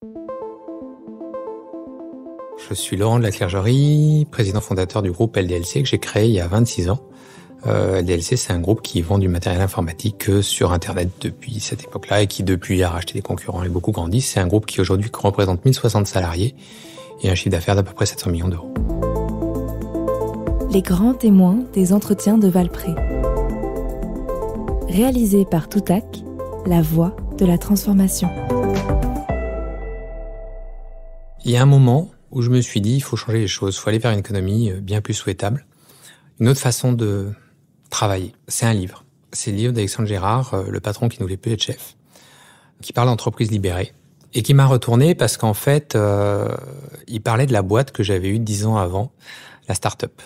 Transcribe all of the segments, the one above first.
Je suis Laurent de la Clergerie, président fondateur du groupe LDLC que j'ai créé il y a 26 ans. LDLC, c'est un groupe qui vend du matériel informatique sur Internet depuis cette époque-là et qui depuis a racheté des concurrents et beaucoup grandi. C'est un groupe qui aujourd'hui représente 1060 salariés et un chiffre d'affaires d'à peu près 700 millions d'euros. Les grands témoins des entretiens de Valpré. Réalisé par Toutac, la voix de la transformation. Il y a un moment où je me suis dit, il faut changer les choses, il faut aller vers une économie bien plus souhaitable. Une autre façon de travailler, c'est un livre. C'est le livre d'Alexandre Gérard, le patron qui ne voulait plus être chef, qui parle d'entreprise libérée et qui m'a retourné parce qu'en fait, il parlait de la boîte que j'avais eue 10 ans avant, la start-up.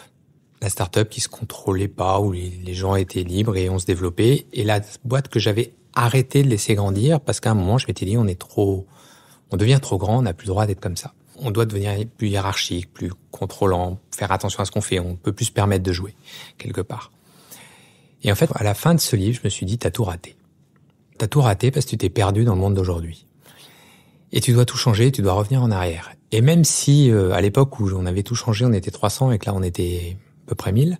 La start-up qui se contrôlait pas, où les gens étaient libres et on se développait. Et la boîte que j'avais arrêté de laisser grandir parce qu'à un moment, je m'étais dit, on devient trop grand, on n'a plus le droit d'être comme ça. On doit devenir plus hiérarchique, plus contrôlant, faire attention à ce qu'on fait. On peut plus se permettre de jouer, quelque part. Et en fait, à la fin de ce livre, je me suis dit, t'as tout raté. T'as tout raté parce que tu t'es perdu dans le monde d'aujourd'hui. Et tu dois tout changer, tu dois revenir en arrière. Et même si, à l'époque où on avait tout changé, on était 300 et que là, on était à peu près 1000.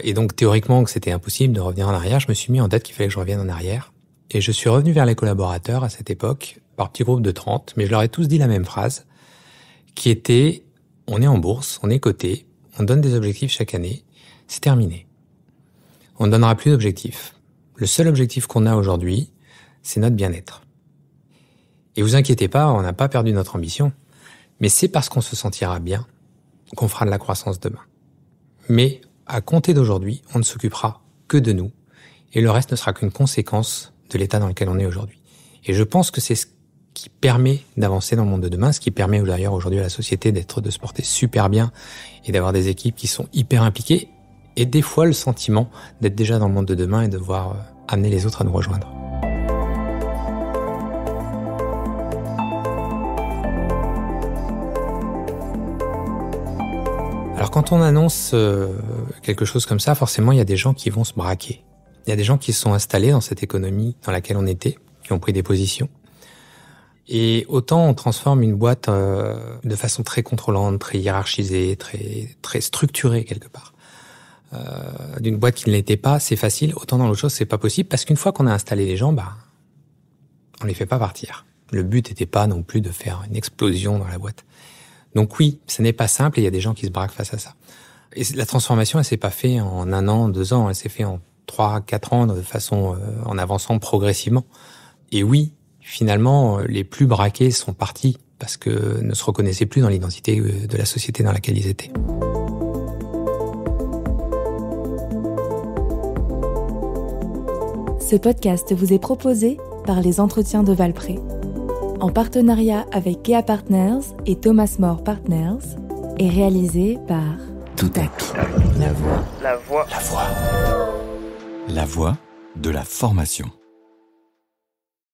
Et donc, théoriquement, que c'était impossible de revenir en arrière, je me suis mis en tête qu'il fallait que je revienne en arrière. Et je suis revenu vers les collaborateurs à cette époque, par petit groupe de 30, mais je leur ai tous dit la même phrase, qui était, on est en bourse, on est coté, on donne des objectifs chaque année, c'est terminé. On ne donnera plus d'objectifs. Le seul objectif qu'on a aujourd'hui, c'est notre bien-être. Et vous inquiétez pas, on n'a pas perdu notre ambition, mais c'est parce qu'on se sentira bien qu'on fera de la croissance demain. Mais à compter d'aujourd'hui, on ne s'occupera que de nous, et le reste ne sera qu'une conséquence de l'état dans lequel on est aujourd'hui. Et je pense que c'est ce qui permet d'avancer dans le monde de demain, ce qui permet d'ailleurs aujourd'hui à la société de se porter super bien et d'avoir des équipes qui sont hyper impliquées et des fois le sentiment d'être déjà dans le monde de demain et de devoir amener les autres à nous rejoindre. Alors quand on annonce quelque chose comme ça, forcément il y a des gens qui vont se braquer. Il y a des gens qui se sont installés dans cette économie dans laquelle on était, qui ont pris des positions. Et autant on transforme une boîte de façon très contrôlante, très hiérarchisée, très structurée quelque part. D'une boîte qui ne l'était pas, c'est facile. Autant dans l'autre chose, c'est pas possible parce qu'une fois qu'on a installé les gens, on les fait pas partir. Le but n'était pas non plus de faire une explosion dans la boîte. Donc oui, ce n'est pas simple et il y a des gens qui se braquent face à ça. Et la transformation, elle s'est pas faite en 1 an, 2 ans, elle s'est faite en 3, 4 ans de façon en avançant progressivement. Et oui, finalement, les plus braqués sont partis parce que ne se reconnaissaient plus dans l'identité de la société dans laquelle ils étaient. Ce podcast vous est proposé par les Entretiens de Valpré, en partenariat avec Kea Partners et Thomas More Partners, et réalisé par Toutac. La voix de la formation.